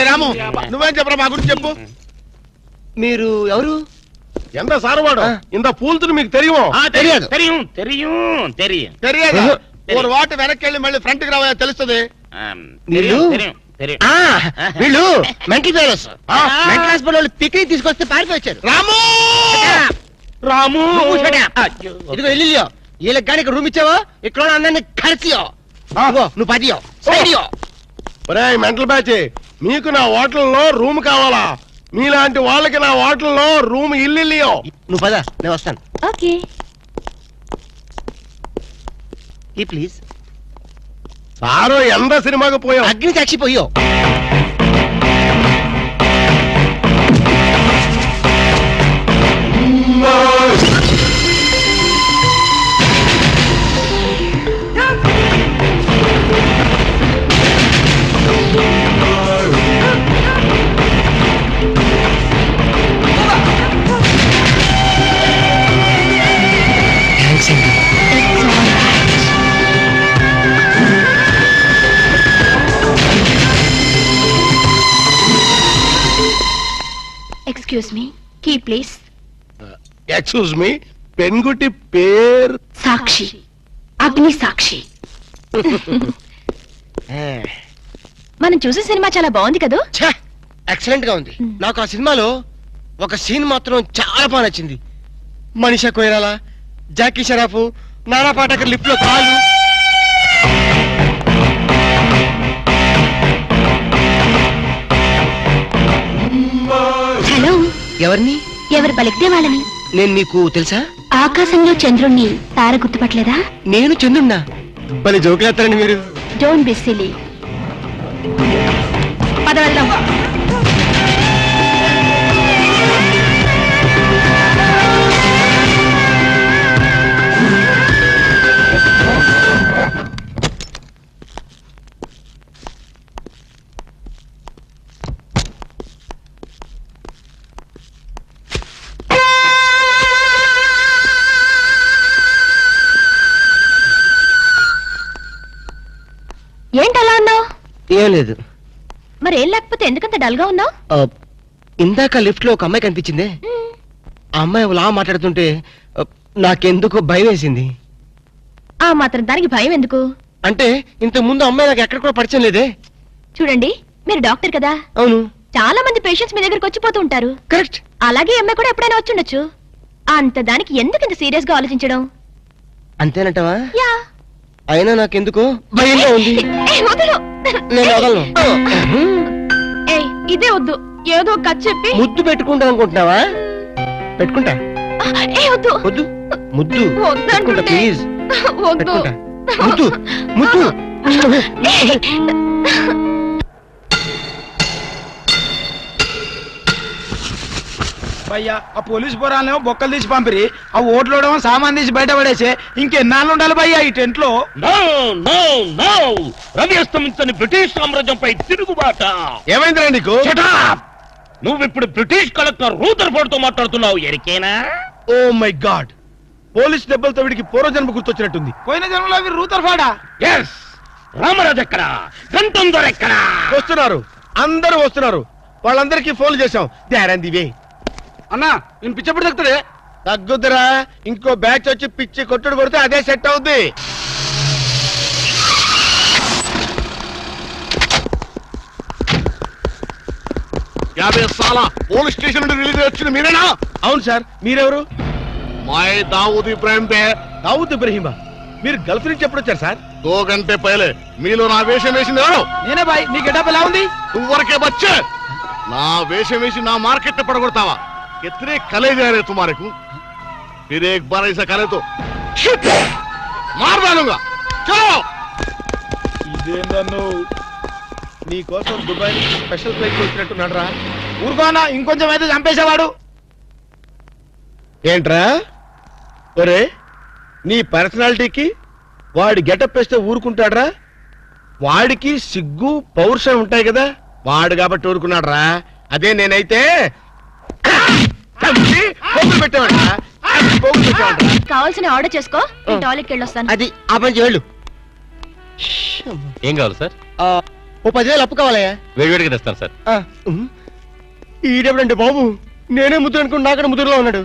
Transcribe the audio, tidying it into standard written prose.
రాము, నువ్వేం చెప్పరా మా గురించి చెప్పు. మీరు ఎవరు? ఎంత సారవాడు ఇంత పూల్తుని మీకు తెలియమో? తెలియదు. ఒక వాటి వెనక్కి వెళ్ళి మళ్ళీ ఫ్రంట్ కి రావా తెలుస్తుంది. వీళ్ళు మెంటల్ హాస్పిటల్ పిక్నిక్ తీసుకొస్తే పారిపోయారు. రాము రాము ఇదిగో ఇల్లు వీళ్ళకి కానీ ఇక్కడ రూమ్ ఇచ్చావో ఇక్కడ అందరినీ కలిసియో నువ్వు పదియో సైడియో. మెంటల్ బ్యాచ్, మీకు నా హోటల్లో రూమ్ కావాలా? మీలాంటి వాళ్ళకి నా హోటల్లో రూమ్ ఇల్లు. నువ్వు పద, నేను వస్తాను. Okay please. సారో ఎంత సినిమాకి పోయావు? అగ్ని సాక్షి పోయో. Excuse me, key please. Excuse me, పెన్గుటి పేరు సాక్షి, అగ్ని సాక్షి. మనం చూసే సినిమా చాలా బాగుంది కదా? ఎక్సలెంట్ గా ఉంది. నాకు ఆ సినిమాలో ఒక సీన్ మాత్రం చాలా బాగా నచ్చింది. మనీషా కొయిరాలా, జాకీ షరాఫ్, నానా పాటకర్ లిఫ్ట్ లో కాలు. హలో, ఎవరిని? ఎవరు పలికితే వాళ్ళని. నేను నీకు తెలుసా? ఆకాశంలో చంద్రుణ్ణి తార గుర్తుపట్టలేదా? నేను చంద్రున్నా. పని జోకులేస్తారండి మీరు. Don't be silly. పద వెళ్దాం. ఏంటలా ఉన్నావు? ఏం లేదు. మరి ఏం లేకపోతే ఎందుకంత డల్ గా ఉన్నావు? ఇందాక లిఫ్ట్ లో ఒక అమ్మాయి కనిపించింది. ఆ అమ్మాయి అలా మాట్లాడుతుంటే నాకెందుకు భయం వేసింది. ఆ మాత్రం దానికి భయం ఎందుకు? అంటే ఇంతకు ముందు అమ్మాయి నాకు ఎక్కడ కూడా పరిచయం లేదే. చూడండి, మీరు డాక్టర్ కదా. అవును. చాలా మంది పేషెంట్స్ మీ దగ్గరకు వచ్చిపోతూ ఉంటారు. కరెక్ట్. అలాగే అమ్మాయి కూడా ఎప్పుడైనా వచ్చి ఉండొచ్చు. అంత దానికి ఎందుకు ఇంత సీరియస్ గా ఆలోచించడం? అంతేనంటావా? యా. అయినా నాకెందుకు భయంగా ఉంది. నేను వదలను. ఇదే వద్దు, ఏదో కథ చెప్పి ముద్దు పెట్టుకుంటా అనుకుంటున్నావా? పెట్టుకుంటా. వద్దు వద్దు, ముద్దు పెట్టుకుంటా ప్లీజ్. వద్దు, ముద్దు ముద్దు. భయ్యా, ఆ పోలీసు పోరాలేమో బొక్కలు తీసి పంపిరి, ఆ ఓట్లోడేమో సామాన్ తీసి బయట పడేసే. ఇంకెన్నాళ్ళు ఉండాలి భయ్యా ఈ టెంట్ లో? రవి అస్తమించని బ్రిటిష్ సామ్రాజ్యంపై తిరుగుబాట. ఏమైందిరా నీకు? నువ్వు ఇప్పుడు బ్రిటిష్ కలెక్టర్ రూదర్ఫోర్డ్ తో మాట్లాడుతున్నావు. ఎరికేనా? ఓ మై గాడ్, పోలీస్ దెబ్బలతో వీడికి పూర్వజన్మ గుర్తొచ్చినట్టుంది. పోయిన జన్మలో మీరు రూదర్ఫోర్డా? ఎస్. రామరాజు ఎక్కడా? గంటం దొర ఎక్కడా? వస్తున్నారు, అందరూ వస్తున్నారు. వాళ్ళందరికీ ఫోన్ చేశాం. They are on the way. అన్నా, నేను పిచ్చప్పుడు తగ్గుతాడే. తగ్గుద్దురా, ఇంకో బ్యాచ్ వచ్చి పిచ్చి కొట్టుడు కొడితే అదే సెట్ అవుద్ది. పోలీస్ స్టేషన్ నుండి రిలీజ్ వచ్చింది మీరేనా? అవును సార్, మీరెవరు? మై దావూద్ ఇబ్రాహిం దే. దావూద్ ఇబ్రహీమా? మీరు గల్ఫ్ నుంచి ఎప్పుడు వచ్చారు సార్? 2 గంటే పైలే. మీలో నా వేషం వేసింది ఎవరు? నేనే బాయ్. నీ గెటప్ ఎలా ఉంది? నువ్వరకే బచ్చే. నా వేషం వేసి నా మార్కెట్ పడగొడతావా? कितने कले जा रहे तुम्हारे को? फिर एक बार ऐसा करे तो मार डालूंगा. चलो. ఇదేందన్ను నీ కోసం దుబాయ్ నుంచి స్పెషల్ ఫ్లైట్ వచ్చినట్టున్నాడు రా. ఊరుకోనా, ఇంకొంచెం అయితే చంపేసేవాడు. ఏంట్రా ఒరే, నీ పర్సనాలిటీకి వాడి గెటప్ వేస్తే ఊరుకుంటాడ్రా? వాడికి సిగ్గు పౌరుషం ఉంటాయి కదా, వాడు కాబట్టి ఊరుకున్నాడు రా. అదే నేనైతే పెట్టేవాడు. పోగులు పెట్టావంటరా? కావాల్సిన ఆర్డర్ చేసుకో నేను టాయిలెట్కి వెళ్ళొస్తాను. అది ఆ పని వెళ్ళు. ఏం కావాలి సార్? ఓ 10,000 అప్పు కావాలయ్యా. వేడివేడిగా తెస్తాను సార్. ఈడెవడండి బాబు, నేనే ముద్దు అనుకుని నాకడ ముద్దులో ఉన్నాడు.